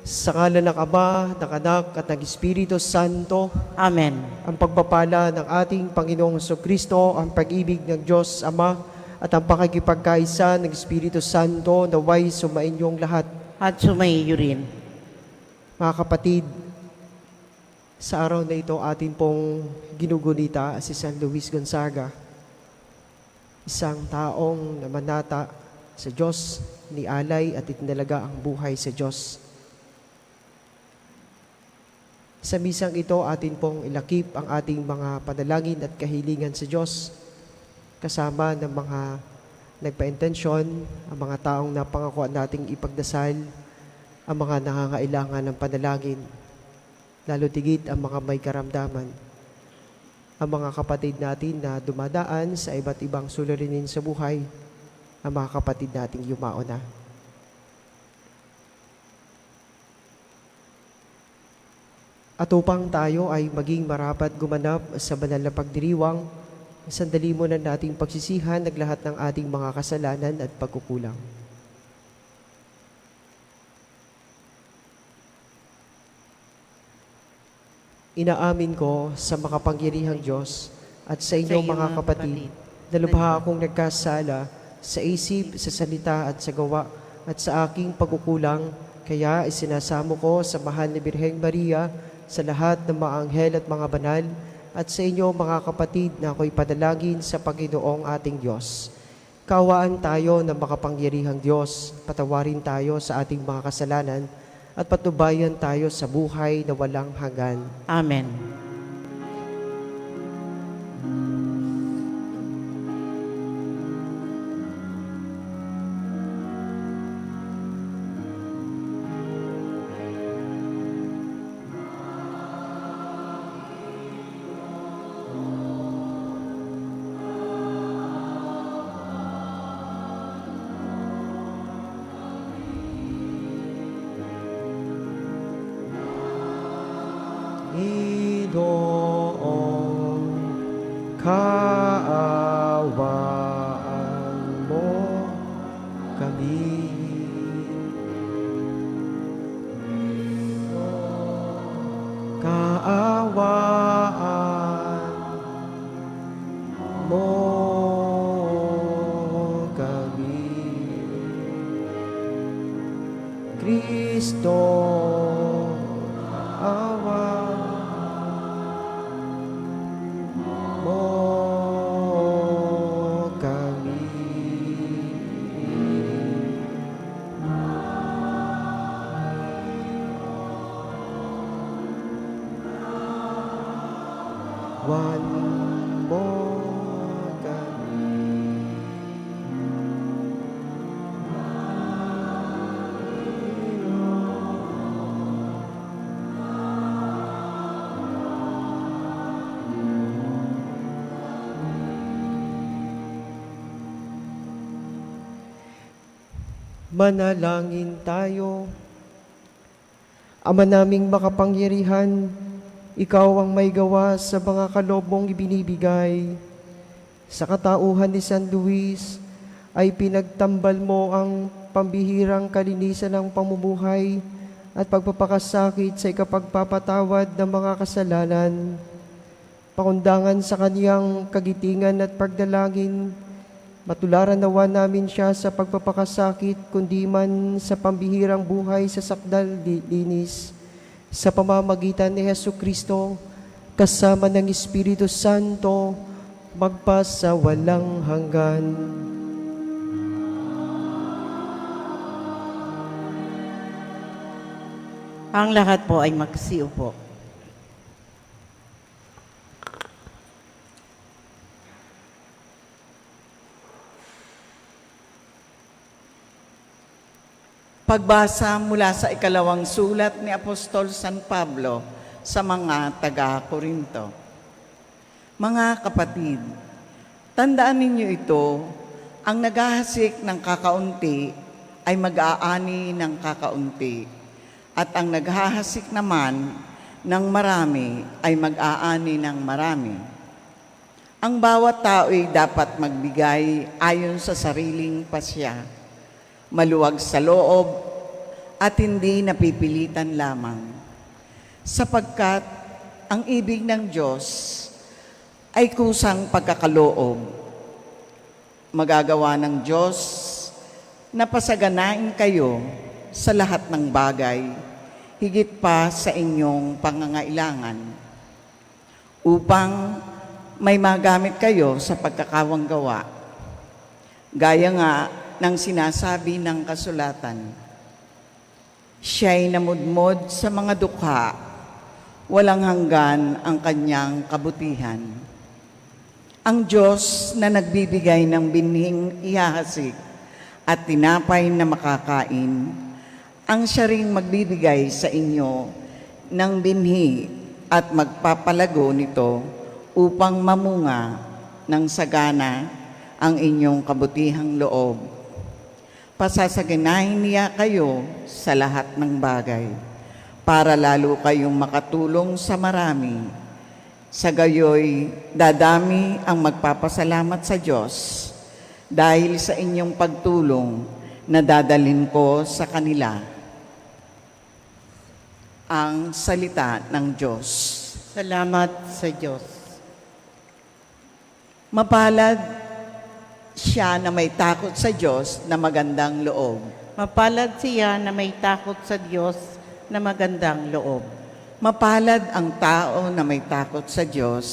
Sa ngalan ng Ama, ng Anak, at ng Espiritu Santo, Amen. ang pagpapala ng ating Panginoong Jesucristo, ang pag-ibig ng Diyos Ama, at ang pakikipagkaisa ng Espiritu Santo naway sumainyong lahat. At sumaiyo rin. Mga kapatid, sa araw na ito atin pong ginugunita si San Luis Gonzaga, isang taong namanata sa Diyos, nialay at itinalaga ang buhay sa Diyos. Sa misang ito, atin pong ilakip ang ating mga panalangin at kahilingan sa Diyos, kasama ng mga nagpa-intensyon, ang mga taong napangakuan nating ipagdasal, ang mga nangangailangan ng panalangin, lalo tigit ang mga may karamdaman, ang mga kapatid natin na dumadaan sa iba't ibang suliranin sa buhay, ang mga kapatid nating yumao na. At upang tayo ay maging marapat gumanap sa banal na pagdiriwang, sandali muna nating pagsisihan ng lahat ng ating mga kasalanan at pagkukulang. Inaamin ko sa makapangyarihang Diyos at sa inyong mga kapatid na lubha akong nagkasala sa isip, sa salita at sa gawa at sa aking pagkukulang, kaya isinasamo ko sa mahal na Birheng Maria, sa lahat ng mga anghel at mga banal, at sa inyo mga kapatid na ako'y padalangin sa Panginoong ating Diyos. Kaawaan tayo ng makapangyarihang Diyos, patawarin tayo sa ating mga kasalanan, at patubayan tayo sa buhay na walang hanggan. Amen. Ginoong, kaawaan mo kami. Kaawaan mo kami. Kristo, awa mo kami. Wan mo kami. Manalangin tayo. Ama naming makapangyarihan, Ikaw ang may gawa sa mga kaloob mong ibinibigay. Sa katauhan ni San Luis ay pinagtambal mo ang pambihirang kalinisan ng pamumuhay at pagpapakasakit sa ikapagpapatawad ng mga kasalanan. Pakundangan sa kaniyang kagitingan at pagdalangin, matularan nawa namin siya sa pagpapakasakit, kundi man sa pambihirang buhay sa sakdal linis, sa pamamagitan ni Jesucristo, kasama ng Espiritu Santo, magpasa walang hanggan. Ang lahat po ay magsiupo. Pagbasa mula sa ikalawang sulat ni Apostol San Pablo sa mga taga-Korinto. Mga kapatid, tandaan ninyo ito, ang naghahasik ng kakaunti ay mag-aani ng kakaunti, at ang naghahasik naman ng marami ay mag-aani ng marami. Ang bawat tao ay dapat magbigay ayon sa sariling pasya, maluwag sa loob at hindi napipilitan lamang, sapagkat ang ibig ng Diyos ay kusang pagkakaloob. Magagawa ng Diyos na pasaganain kayo sa lahat ng bagay, higit pa sa inyong pangangailangan, upang may magamit kayo sa pagkakawanggawa. Gaya nga ng sinasabi ng kasulatan, siya'y namudmod sa mga dukha, walang hanggan ang kanyang kabutihan. Ang Diyos na nagbibigay ng binhing ihahasik at tinapay na makakain, ang siya ring magbibigay sa inyo ng binhi at magpapalago nito upang mamunga ng sagana ang inyong kabutihang loob. Pasasaganahin niya kayo sa lahat ng bagay para lalo kayong makatulong sa marami. Sa gayoy, dadami ang magpapasalamat sa Diyos dahil sa inyong pagtulong na dadalhin ko sa kanila. Ang salita ng Diyos. Salamat sa Diyos. Mapalad siya na may takot sa Diyos na magandang loob. Mapalad siya na may takot sa Diyos na magandang loob. Mapalad ang tao na may takot sa Diyos,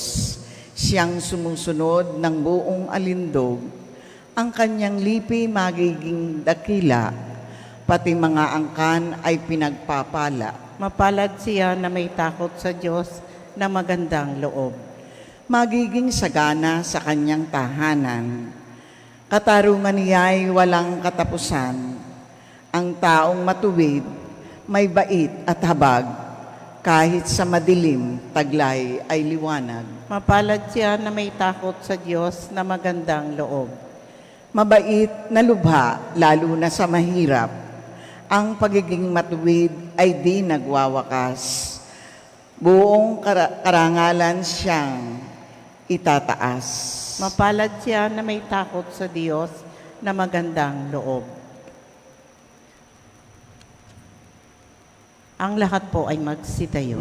siyang sumusunod ng buong alindog. Ang kanyang lipi magiging dakila, pati mga angkan ay pinagpapala. Mapalad siya na may takot sa Diyos na magandang loob. Magiging sagana sa kanyang tahanan. Katarungan niya ay walang katapusan. Ang taong matuwid, may bait at habag. Kahit sa madilim, taglay ay liwanag. Mapalad siya na may takot sa Diyos na magandang loob. Mabait na lubha, lalo na sa mahirap. Ang pagiging matuwid ay di nagwawakas. Buong karangalan siyang itataas. Mapalad siya na may takot sa Diyos na magandang loob. Ang lahat po ay magsitayo.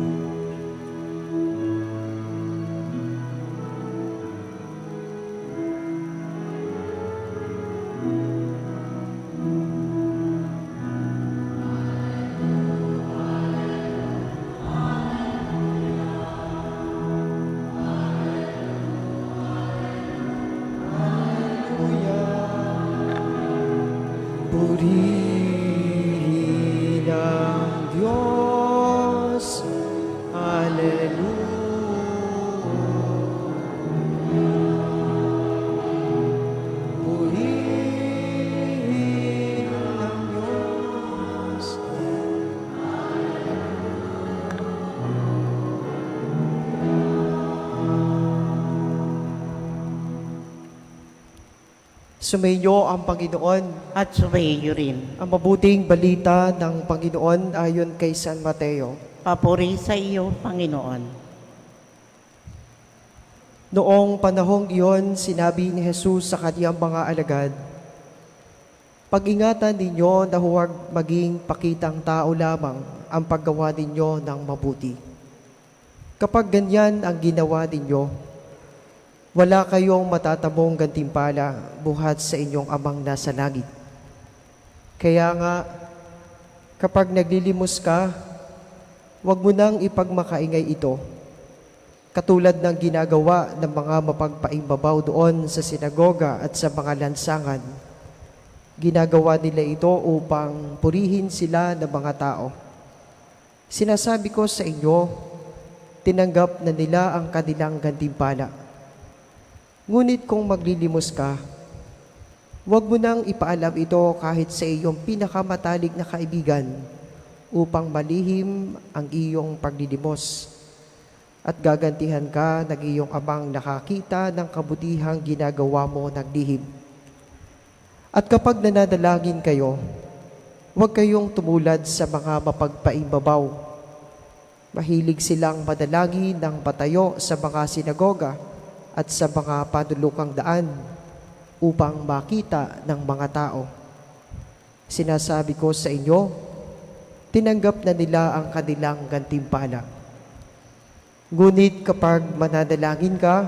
Purihin ang Diyos. Hallelujah. Purihin ang Diyos. Sumainyo ang Panginoon. At sumayo rin. Ang mabuting balita ng Panginoon ayon kay San Mateo. Papuri sa iyo, Panginoon. Noong panahong iyon, sinabi ni Jesus sa kanyang mga alagad, pag-ingatan ninyo na huwag maging pakitang tao lamang ang paggawa ninyo ng mabuti. Kapag ganyan ang ginawa ninyo, wala kayong matatamong gantimpala buhat sa inyong amang nasa langit. Kaya nga, kapag naglilimos ka, huwag mo nang ipagmakaingay ito, katulad ng ginagawa ng mga mapagpaimbabaw doon sa sinagoga at sa mga lansangan. Ginagawa nila ito upang purihin sila ng mga tao. Sinasabi ko sa inyo, tinanggap na nila ang kanilang gantimpala. Ngunit kung maglilimos ka, huwag mo nang ipaalam ito kahit sa iyong pinakamatalik na kaibigan upang malihim ang iyong paglilimos at gagantihan ka ng iyong amang nakakita ng kabutihang ginagawa mo ng lihim. At kapag nanadalangin kayo, huwag kayong tumulad sa mga mapagpaimbabaw. Mahilig silang madalangin ng patayo sa mga sinagoga at sa mga panulukang daan upang makita ng mga tao. Sinasabi ko sa inyo, tinanggap na nila ang kanilang gantimpala. Ngunit kapag mananalangin ka,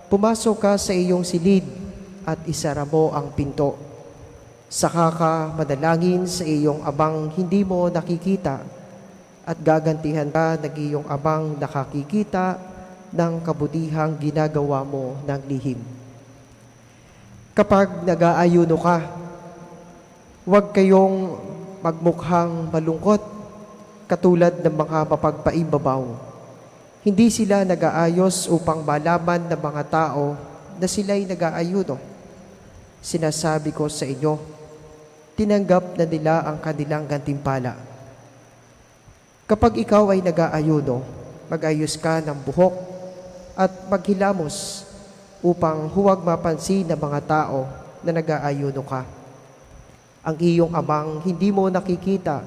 pumasok ka sa iyong silid at isara mo ang pinto. Saka ka manalangin sa iyong abang hindi mo nakikita at gagantihan ka ng iyong abang nakakikita ng kabutihang ginagawa mo ng lihim. Kapag nag-aayuno ka, huwag kayong magmukhang malungkot katulad ng mga mapagpaimbabaw. Hindi sila nag-aayos upang malaman ng mga tao na sila'y nag-aayuno. Sinasabi ko sa inyo, tinanggap na nila ang kanilang gantimpala. Kapag ikaw ay nag-aayuno, mag-ayos ka ng buhok at maghilamos upang huwag mapansin ng mga tao na nag-aayuno ka. Ang iyong amang hindi mo nakikita,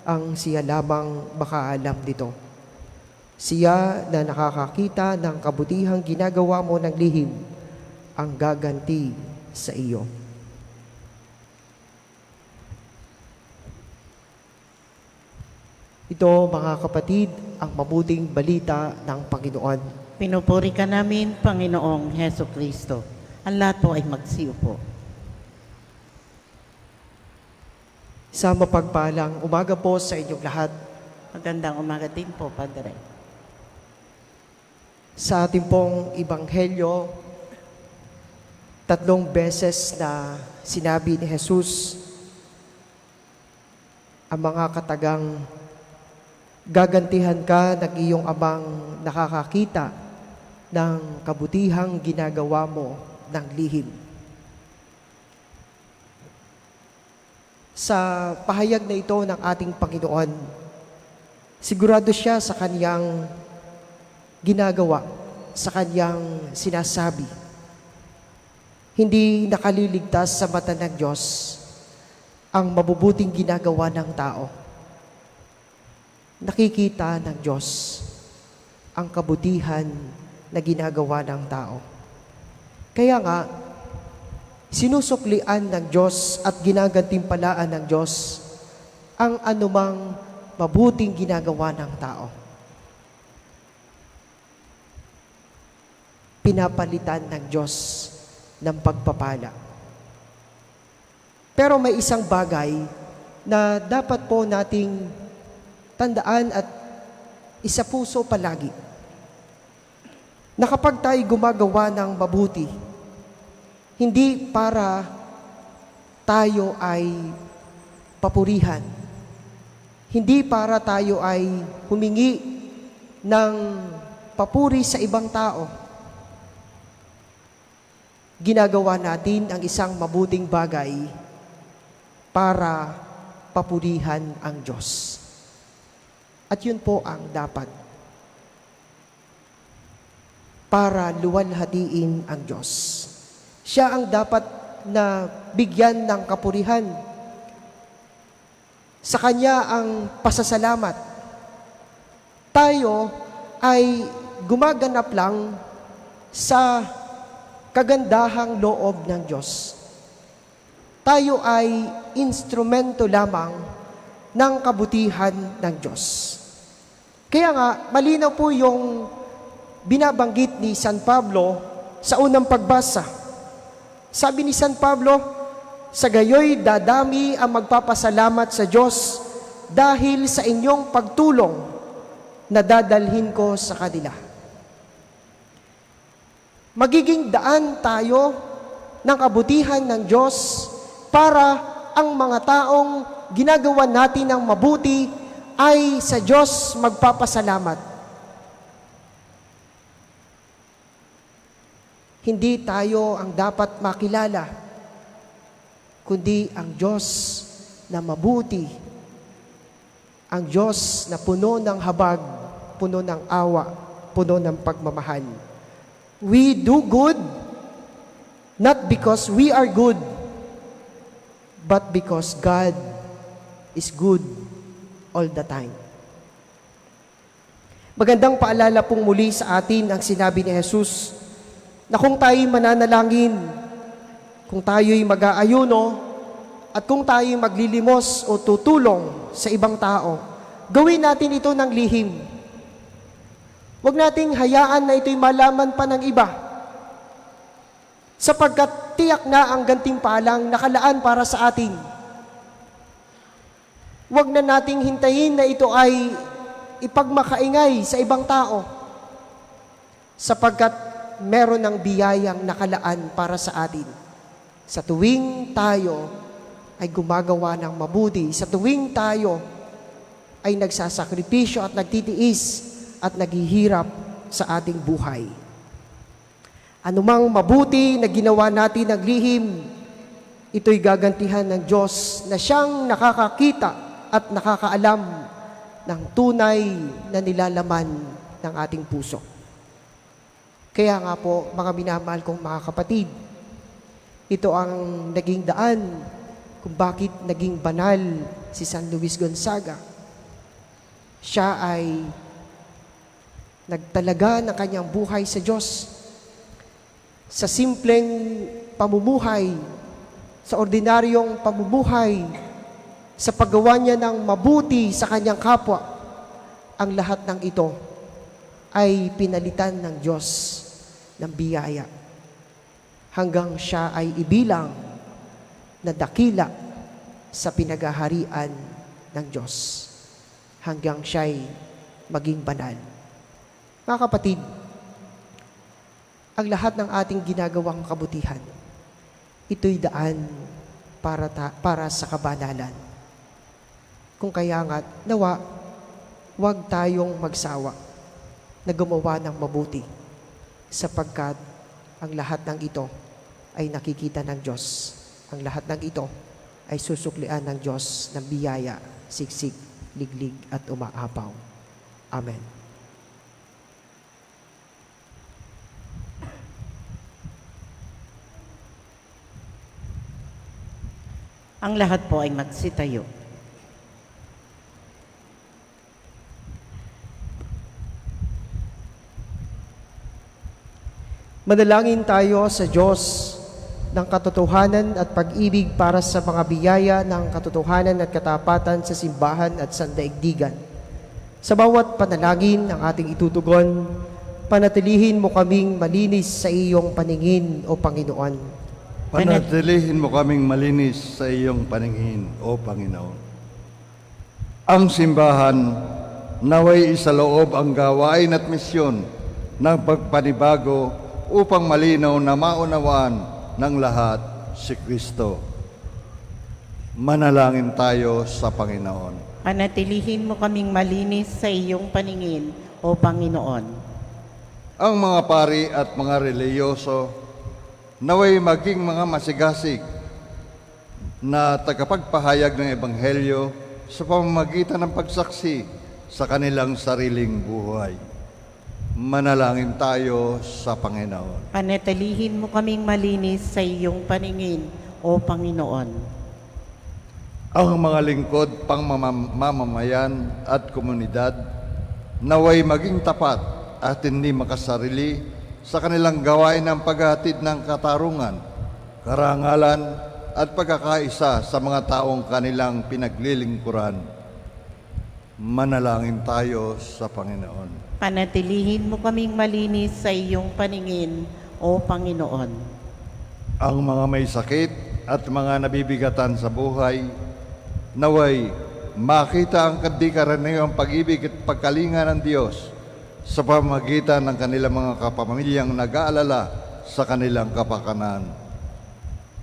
ang siya lamang makaalam nito. Siya na nakakakita ng kabutihang ginagawa mo ng lihim, ang gaganti sa iyo. Ito, mga kapatid, ang mabuting balita ng Panginoon. Pinupuri ka namin, Panginoong Heso Kristo. Ang lahat po ay magsiupo. Sa mapagpalang umaga po sa inyong lahat. Magandang umaga din po, Padre. Sa ating pong Ebanghelyo, 3 beses na sinabi ni Jesus ang mga katagang, gagantihan ka ng iyong amang nakakakita ng kabutihang ginagawa mo ng lihim. Sa pahayag na ito ng ating Panginoon, sigurado siya sa kaniyang ginagawa, sa kaniyang sinasabi. Hindi nakaliligtas sa mata ng Diyos ang mabubuting ginagawa ng tao. Nakikita ng Diyos ang kabutihan na ginagawa ng tao. Kaya nga, sinusuklian ng Diyos at ginagantimpalaan ng Diyos ang anumang mabuting ginagawa ng tao. Pinapalitan ng Diyos ng pagpapala. Pero may isang bagay na dapat po nating tandaan at isa puso palagi. Na kapag tayo gumagawa ng mabuti, hindi para tayo ay papurihan. Hindi para tayo ay humingi ng papuri sa ibang tao. Ginagawa natin ang isang mabuting bagay para papurihan ang Diyos. At yun po ang dapat. Para luwalhatiin ang Diyos. Siya ang dapat na bigyan ng kapurihan. Sa Kanya ang pasasalamat. Tayo ay gumaganap lang sa kagandahang loob ng Diyos. Tayo ay instrumento lamang ng kabutihan ng Diyos. Kaya nga, malinaw po yung binabanggit ni San Pablo sa unang pagbasa. Sabi ni San Pablo, sa gayoy dadami ang magpapasalamat sa Diyos dahil sa inyong pagtulong na dadalhin ko sa kanila. Magiging daan tayo ng kabutihan ng Diyos para ang mga taong ginagawa natin ng mabuti ay sa Diyos magpapasalamat. Hindi tayo ang dapat makilala, kundi ang Diyos na mabuti, ang Diyos na puno ng habag, puno ng awa, puno ng pagmamahal. We do good, not because we are good, but because God is good all the time. Magandang paalala pong muli sa atin ang sinabi ni Jesus na kung tayo'y mananalangin, kung tayo'y mag-aayuno, at kung tayo maglilimos o tutulong sa ibang tao, gawin natin ito ng lihim. Huwag nating hayaan na ito'y malaman pa ng iba, sapagkat tiyak na ang gantimpalang nakalaan para sa atin. Huwag na nating hintayin na ito ay ipagmakaingay sa ibang tao, sapagkat meron ng biyayang nakalaan para sa atin. Sa tuwing tayo ay gumagawa ng mabuti, sa tuwing tayo ay nagsasakripisyo at nagtitiis at naghihirap sa ating buhay. Anumang mabuti na ginawa natin ng lihim, ito'y gagantihan ng Diyos na siyang nakakakita at nakakaalam ng tunay na nilalaman ng ating puso. Kaya nga po, mga minamahal kong mga kapatid, ito ang naging daan kung bakit naging banal si San Luis Gonzaga. Siya ay nagtalaga ng kanyang buhay sa Diyos. Sa simpleng pamumuhay, sa ordinaryong pamumuhay, sa paggawa niya ng mabuti sa kanyang kapwa, ang lahat ng ito ay pinalitan ng Diyos ng biyaya. Hanggang siya ay ibilang na dakila sa pinagaharian ng Diyos. Hanggang siya'y maging banal. Mga kapatid, ang lahat ng ating ginagawang kabutihan, ito'y daan para sa kabanalan. Kung kaya nga, nawa, huwag tayong magsawa na gumawa ng mabuti, sapagkat ang lahat ng ito ay nakikita ng Diyos. Ang lahat ng ito ay susuklian ng Diyos ng biyaya, siksik, liglig at umaapaw. Amen. Ang lahat po ay magsitayo. Manalangin tayo sa Diyos ng katotohanan at pag-ibig para sa mga biyaya ng katotohanan at katapatan sa simbahan at sandaigdigan. Sa bawat panalangin ng ating itutugon, panatilihin mo kaming malinis sa iyong paningin, O Panginoon. Panatilihin mo kaming malinis sa iyong paningin, O Panginoon. Ang simbahan, naway isaloob ang gawain at misyon ng pagpanibago upang malinaw na maunawaan ng lahat si Kristo. Manalangin tayo sa Panginoon. Panatilihin mo kaming malinis sa iyong paningin, O Panginoon. Ang mga pari at mga reliyoso, naway maging mga masigasig na tagapagpahayag ng Ebanghelyo sa pamamagitan ng pagsaksi sa kanilang sariling buhay. Manalangin tayo sa Panginoon. Panatilihin mo kaming malinis sa iyong paningin, O Panginoon. Ang mga lingkod pang mamamayan at komunidad, naway maging tapat at hindi makasarili sa kanilang gawain ng paghatid ng katarungan, karangalan at pagkakaisa sa mga taong kanilang pinaglilingkuran. Manalangin tayo sa Panginoon. Panatilihin mo kaming malinis sa iyong paningin, O Panginoon. Ang mga may sakit at mga nabibigatan sa buhay, naway makita ang kadi-karaniwang pag-ibig at pagkalinga ng Diyos sa pamamagitan ng kanilang mga kapamilyang nag-aalala sa kanilang kapakanan.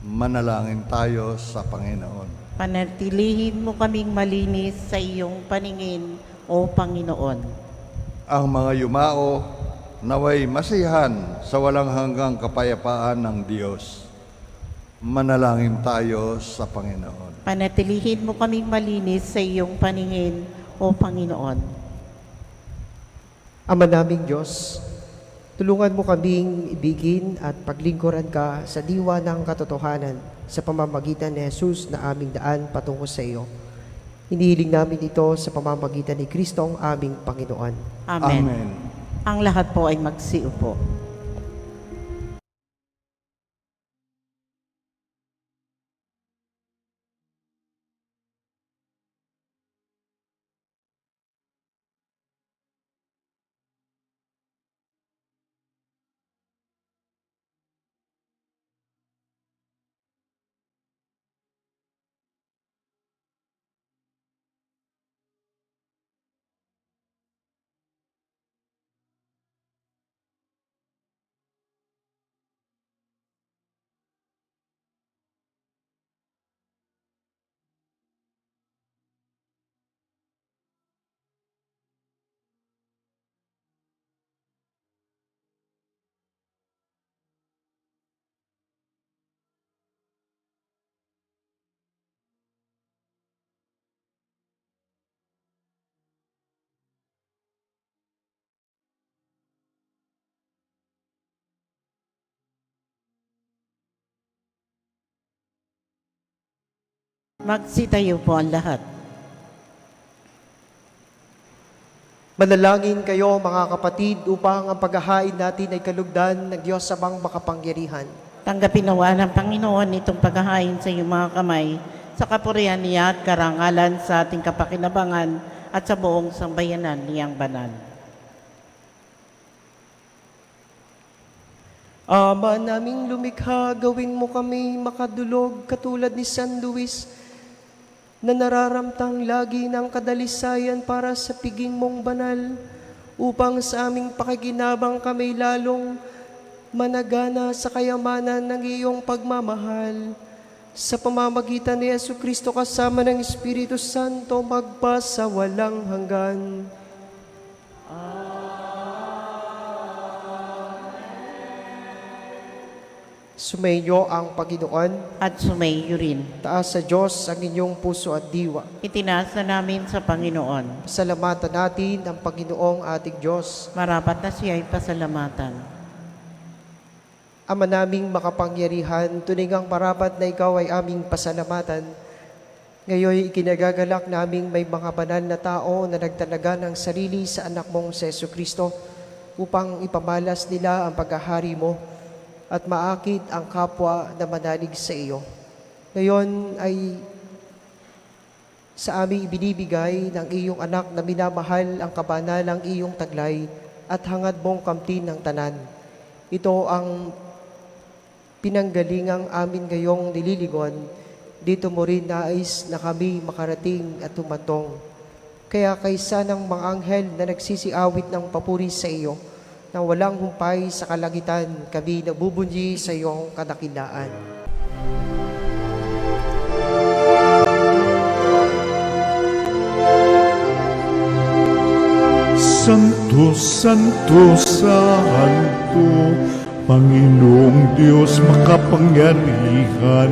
Manalangin tayo sa Panginoon. Panatilihin mo kaming malinis sa iyong paningin, O Panginoon. Ang mga yumao, naway masiyahan sa walang hanggang kapayapaan ng Diyos. Manalangin tayo sa Panginoon. Panatilihin mo kaming malinis sa iyong paningin, O Panginoon. Ama naming Diyos, tulungan mo kaming ibigin at paglingkuran ka sa diwa ng katotohanan sa pamamagitan ni Jesus na aming daan patungo sa iyo. Hinihiling namin ito sa pamamagitan ni Kristong aming Panginoon. Amen. Amen. Ang lahat po ay magsiupo. Magsitayo po ang lahat. Manalangin kayo mga kapatid upang ang paghahain natin ay kalugdan ng Diyos Amang makapangyarihan. Tanggapin nawa ng Panginoon itong paghahain sa iyong mga kamay, sa kapurihan niya at karangalan sa ating kapakinabangan at sa buong sambayanan niyang banal. Ama naming lumikha, gawin mo kami makadulog katulad ni San Luis na nararamtang lagi ng kadalisayan para sa piging mong banal upang sa aming pakikinabang kami lalong managana sa kayamanan ng iyong pagmamahal. Sa pamamagitan ni Jesucristo kasama ng Espiritu Santo magpa sa walang hanggan. Sumainyo ang Panginoon. At sumayo rin. Taas sa Diyos ang inyong puso at diwa. Itinaas na namin sa Panginoon. Pasalamatan natin ang Panginoong ating Diyos. Marapat na siya ay pasalamatan. Ama naming makapangyarihan, tunay ngang marapat na ikaw ay aming pasalamatan. Ngayon ikinagagalak naming may mga banal na tao na nagtalaga ng sarili sa anak mong si Jesucristo upang ipamalas nila ang paghahari mo at maakit ang kapwa na manalig sa iyo. Ngayon ay sa aming ibinibigay ng iyong anak na minamahal ang kabanalang iyong taglay at hangad mong kamtin ng tanan. Ito ang pinanggalingang amin ngayong nililigon. Dito mo rin nais na kami makarating at tumantong. Kaya kaysa ng mga anghel na nagsisiawit ng papuri sa iyo, na walang humpay sa kalangitan, kami nabubunyi sa iyong kadakilaan. Santo, Santo, Santo, Panginoong Diyos makapangyarihan,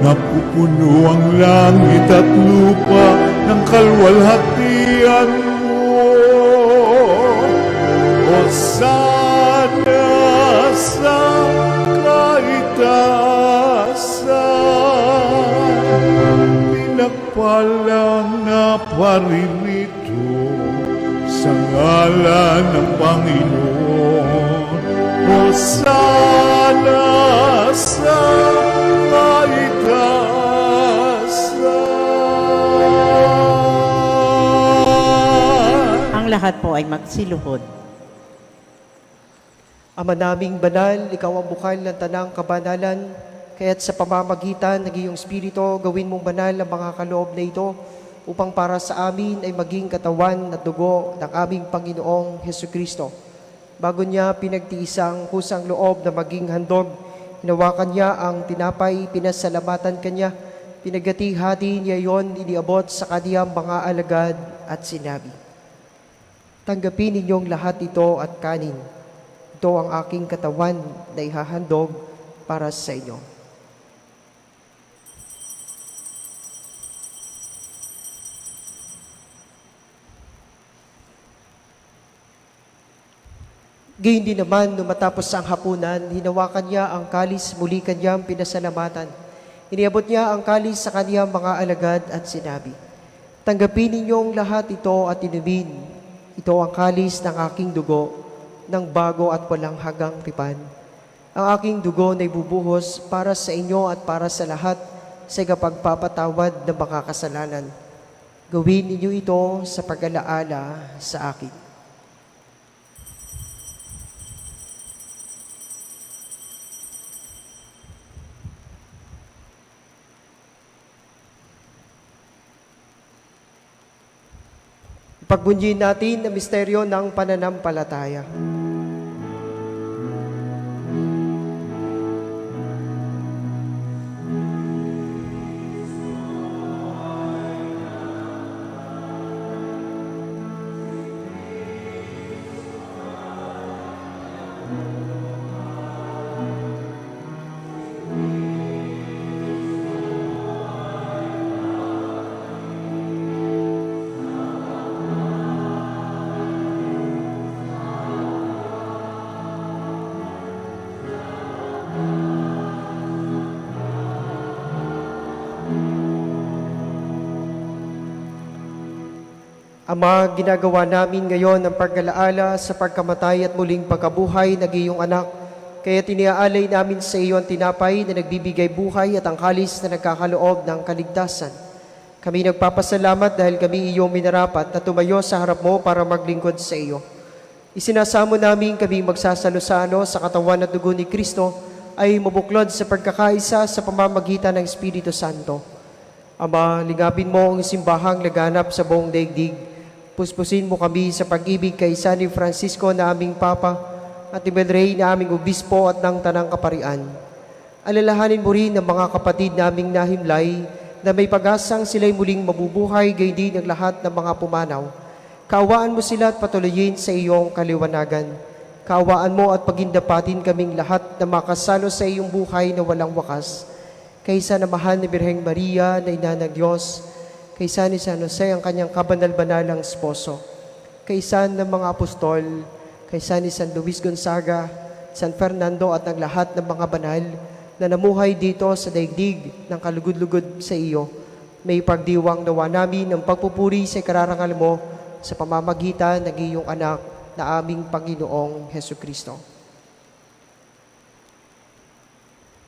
napupuno ang langit at lupa ng kalwalhatian mo. Hosana sa kaitaasan, pinagpalang na paririto sa ngalan ng Panginoon. Hosana sa kaitaasan. Ang lahat po ay magsiluhod. Ama naming banal, ikaw ang bukal ng tanang kabanalan, kaya't sa pamamagitan ng iyong Espiritu, gawin mong banal ang mga kaloob na ito upang para sa amin ay maging katawan at dugo ng aming Panginoong Hesukristo. Bago niya pinagtiisang kusang loob na maging handog, hinawakan niya ang tinapay, pinasalamatan kanya, pinagati-hati niya yon, iniabot sa kaniyang mga alagad at sinabi, "Tanggapin ninyong lahat ito at kanin. Ito ang aking katawan na ihahandog para sa inyo." Gayun din naman, nung matapos ang hapunan, hinawakan niya ang kalis, muli kanyang pinasalamatan. Iniabot niya ang kalis sa kaniyang mga alagad at sinabi, "Tanggapin ninyong lahat ito at inumin. Ito ang kalis ng aking dugo, ng bago at walang hanggang tipan. Ang aking dugo na ibubuhos para sa inyo at para sa lahat sa ikapagpapatawad ng mga kasalanan. Gawin ninyo ito sa pag-alaala sa akin." Pagbunyin natin ang misteryo ng pananampalataya. Ama, ginagawa namin ngayon ang pag-alaala sa pagkamatay at muling pagkabuhay ng iyong anak. Kaya tiniaalay namin sa iyo ang tinapay na nagbibigay buhay at ang kalis na nagkakaloob ng kaligtasan. Kami nagpapasalamat dahil kami iyong minarapat na tumayo sa harap mo para maglingkod sa iyo. Isinasamo namin kami magsasalo-salo sa katawan at dugo ni Kristo ay mabuklod sa pagkakaisa sa pamamagitan ng Espiritu Santo. Ama, ligapin mo ang simbahang laganap sa buong daigdig. Puspusin mo kami sa pag-ibig kay San Francisco na aming Papa at ni Benrey na aming Obispo at ng Tanang Kaparian. Alalahanin mo rin ang mga kapatid naming nahimlay na may pag-asang sila'y muling mabubuhay gayon din ang lahat ng mga pumanaw. Kaawaan mo sila at patuloyin sa iyong kaliwanagan. Kaawaan mo at pagindapatin kaming lahat na makasalo sa iyong buhay na walang wakas. Kaysa na mahal ni Birheng Maria na Ina ng Diyos, kaysa ni San Jose ang kanyang kabanal-banalang esposo, kaysa ng mga apostol, kaysa ni San Luis Gonzaga, San Fernando at ang lahat ng mga banal na namuhay dito sa daigdig ng kalugod-lugod sa iyo, may pagdiwang nawa namin ng pagpupuri sa kararangal mo sa pamamagitan ng iyong anak na aming Panginoong Hesus Kristo.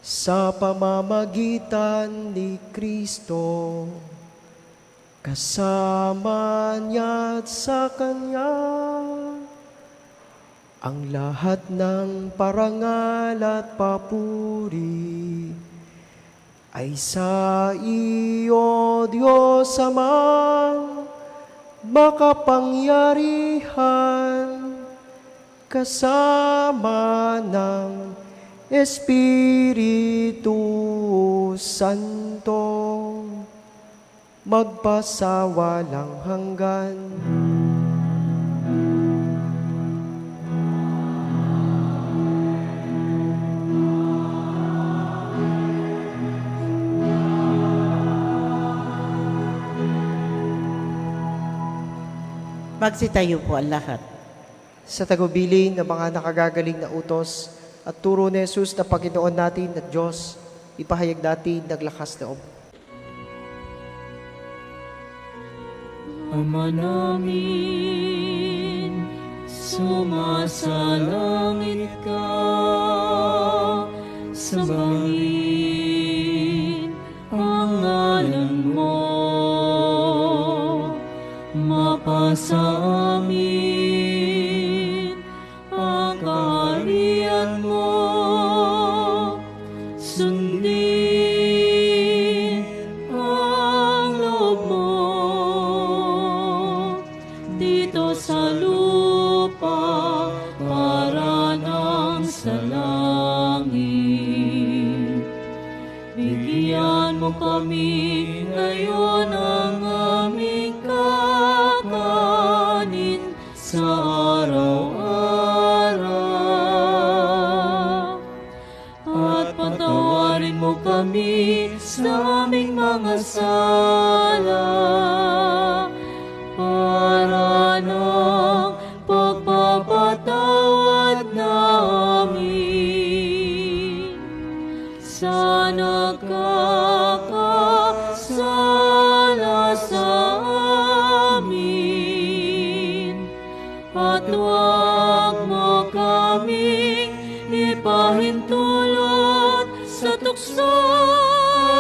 Sa pamamagitan ni Kristo, kasama niya at sa Kanya, ang lahat ng parangal at papuri ay sa iyo, Diyos Amang makapangyarihan, kasama ng Espiritu Santo, magpasawalang hanggan. Magsitayo po ang lahat. Sa tagubilin ng mga nakagagaling na utos at turo ni Jesus na Panginoon natin at Diyos, ipahayag natin ng lakas loob. Ama namin, sumasalangit ka, sambahin ang ngalan mo, mapasa amin ang kaharian mo, sundin ang loob mo dito sa lupa para nang sa langit. Bigyan mo kami ngayon ang aming kakanin sa araw-araw. At patawarin mo kami sa aming mga sala para ng pagpapatawad namin sa nagkakasala sa amin. At huwag mo kaming ipahintulot sa tukso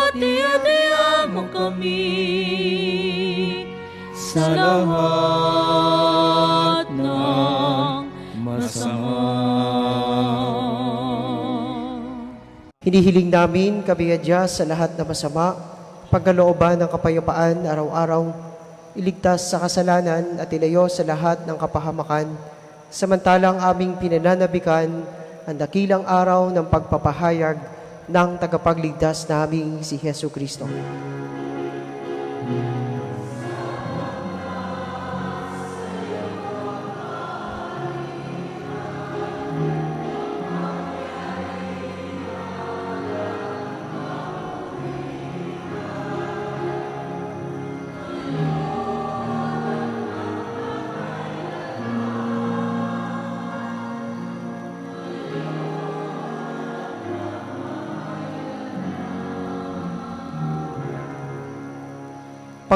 at iadya mo kami sa lahat ng masama. Hinihiling namin kabigadya sa lahat na masama, pagkalooban ng kapayapaan araw-araw, iligtas sa kasalanan at ilayo sa lahat ng kapahamakan, samantalang aming pinananabikan ang dakilang araw ng pagpapahayag ng tagapagligtas naming si Hesus Kristo.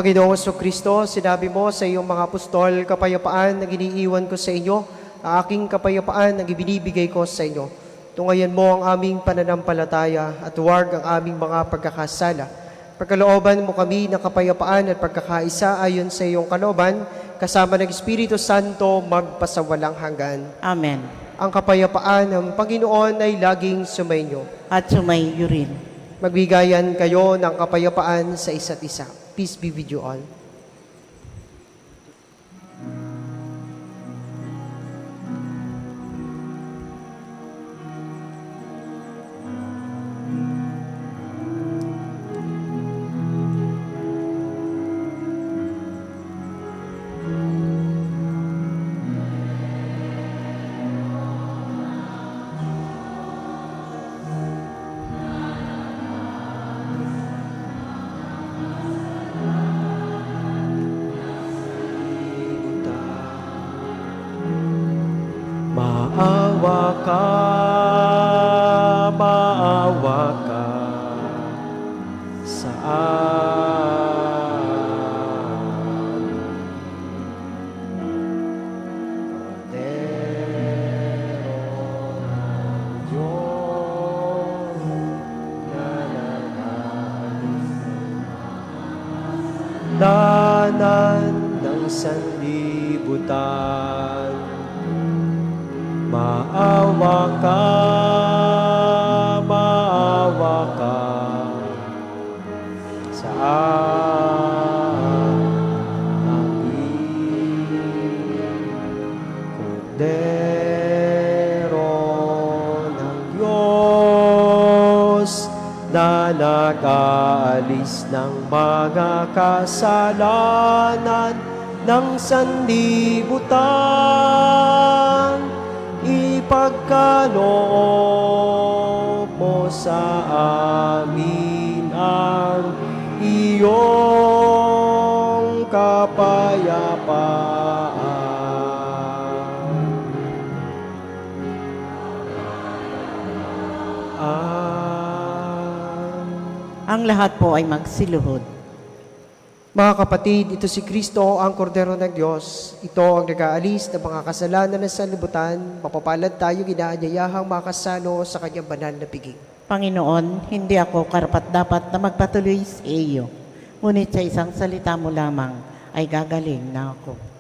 Panginoong Kristo, sinabi mo sa iyong mga apostol, kapayapaan na iniiwan ko sa inyo, ang aking kapayapaan na ibinibigay ko sa inyo. Tungayan mo ang aming pananampalataya at huwag ang aming mga pagkakasala. Pagkalooban mo kami ng kapayapaan at pagkakaisa ayon sa iyong kalooban, kasama ng Espiritu Santo magpasawalang hanggan. Amen. Ang kapayapaan ng Panginoon ay laging sumainyo. At sumayo rin. Magbigayan kayo ng kapayapaan sa isa't isa. Peace be with you all. Maawa ka sa amin. Cordero ng Diyos na danan ng sanlibutan. Maawa ka sa amin. Kordero ng Diyos na nag-aalis ng mga kasalanan ng sanlibutan. Ipagkaloob mo sa amin ang iyong kapayapaan. Ang lahat po ay magsiluhod. Mga kapatid, ito si Kristo, ang Kordero ng Diyos. Ito ang nag-aalis ng mga kasalanan ng sanlibutan. Mapapalad tayo, ginaanyayahang makasalo sa kanyang banal na piging. Panginoon, hindi ako karapat-dapat na magpatuloy sa iyo. Ngunit sa isang salita mo lamang ay gagaling na ako.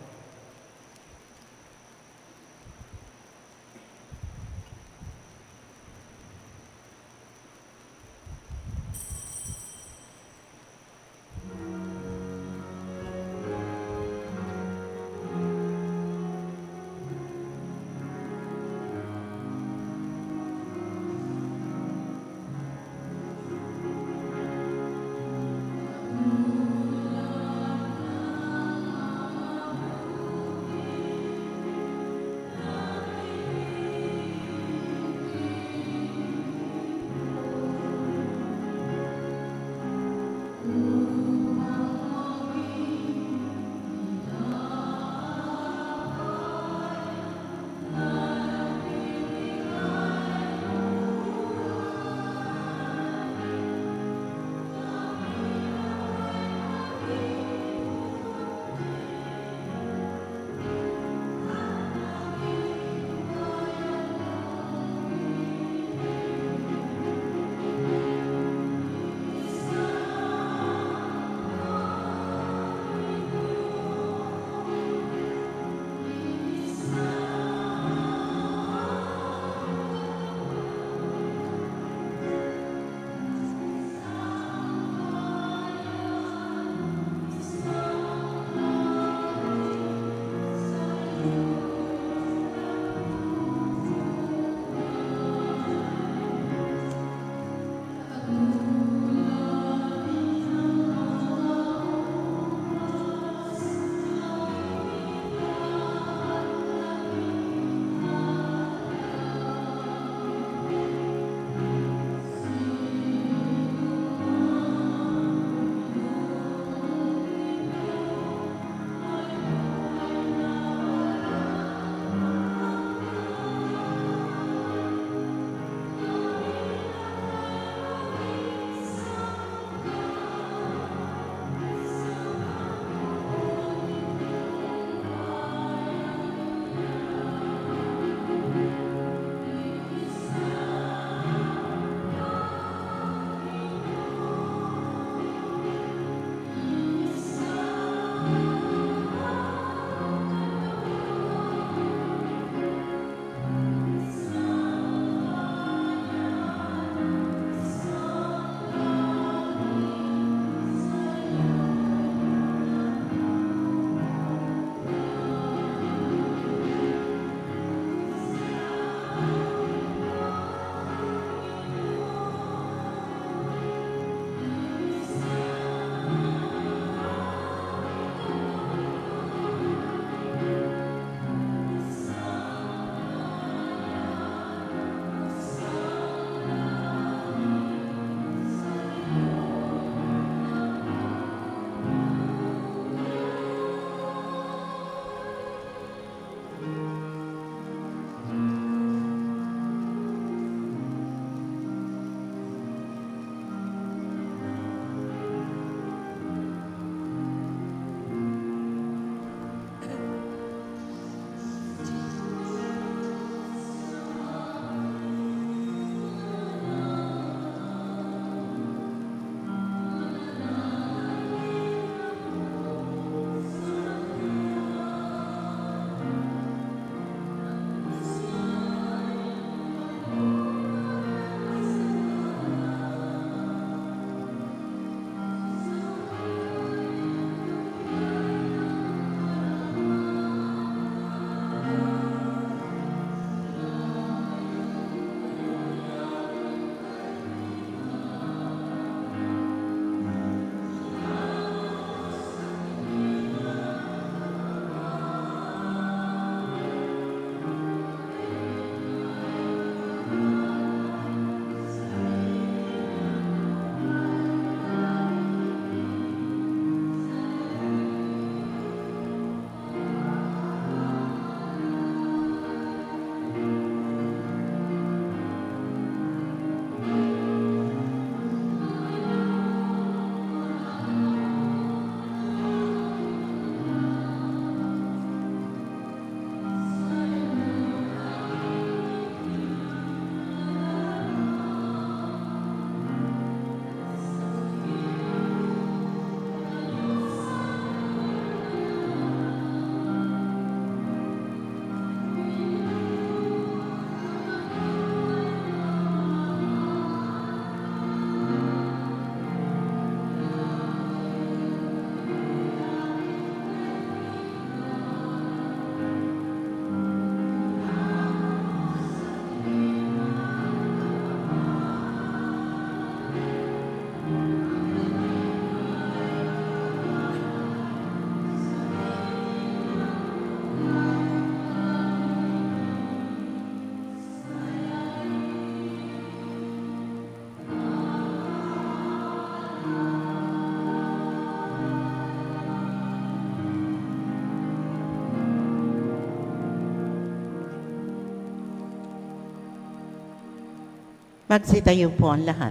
Magsitayo po ang lahat.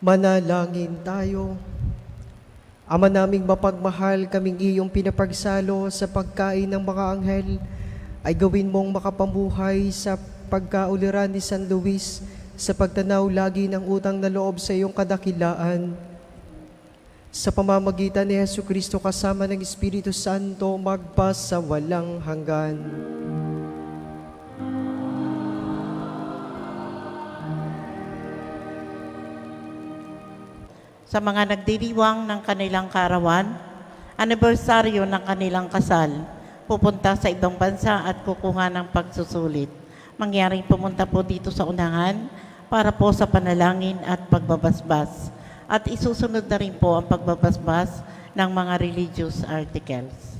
Manalangin tayo. Ama naming mapagmahal, kaming iyong pinapagsalo sa pagkain ng mga anghel, ay gawin mong makapamuhay sa pagkauliran ni San Luis sa pagtanaw lagi ng utang na loob sa iyong kadakilaan. Sa pamamagitan ni Jesucristo kasama ng Espiritu Santo, magpa sa walang hanggan. Sa mga nagdiriwang ng kanilang kaarawan, anibersaryo ng kanilang kasal, pupunta sa ibang bansa at kukuha ng pagsusulit. Mangyaring pumunta po dito sa unahan para po sa panalangin at pagbabasbas. At isusunod na rin po ang pagbabasbas ng mga religious articles.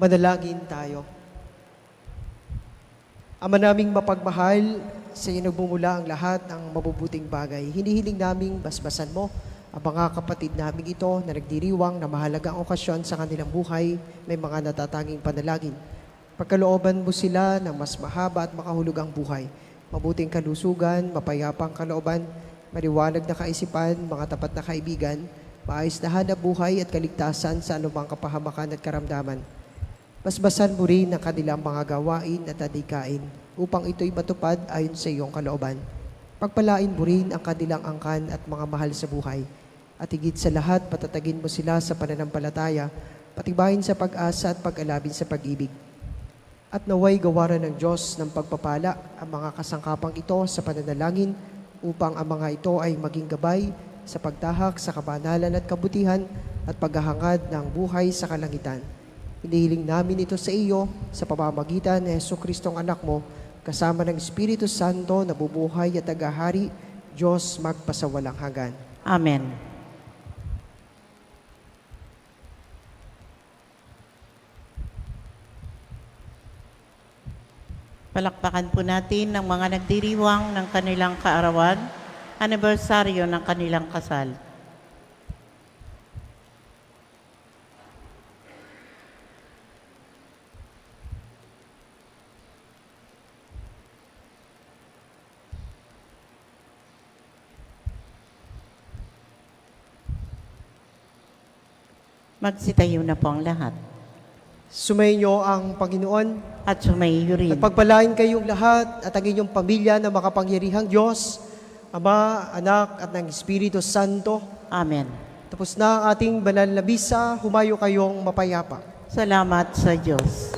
Manalangin tayo. Ama naming mapagmahal, sa iyo nagmumula ang lahat ng mabubuting bagay. Hinihiling naming basbasan mo ang mga kapatid naming ito na nagdiriwang na mahalagang okasyon sa kanilang buhay, may mga natatanging panalangin. Pagkalooban mo sila ng mas mahaba at makahulugang buhay, mabuting kalusugan, mapayapang kalooban, maliwanag na kaisipan, mga tapat na kaibigan, maayos na hanap buhay at kaligtasan sa anumang kapahamakan at karamdaman. Basbasan mo rin ang kanilang mga gawain at adikain upang ito'y matupad ayon sa iyong kalooban. Pagpalain mo rin ang kanilang angkan at mga mahal sa buhay. At higit sa lahat, patatagin mo sila sa pananampalataya, patibayin sa pag-asa at pag-alabin sa pag-ibig. At naway gawaran ng Diyos ng pagpapala ang mga kasangkapang ito sa pananalangin upang ang mga ito ay maging gabay sa pagtahak sa kabanalan at kabutihan at paghahangad ng buhay sa kalangitan. Hinihiling namin ito sa iyo sa pamamagitan ni Jesucristong anak mo, kasama ng Espiritu Santo na bubuhay at tagahari, Diyos magpasawalang hanggan. Amen. Palakpakan po natin ng mga nagdiriwang ng kanilang kaarawan, anibersaryo ng kanilang kasal. Magsitayo na po ang lahat. Sumainyo ang Panginoon At sumayo rin. at pagpalain kayong lahat at ang inyong pamilya na makapangyarihang Diyos, Ama, Anak at ng Espiritu Santo. Amen. Tapos na ang ating banal na bisa, humayo kayong mapayapa. Salamat sa Diyos.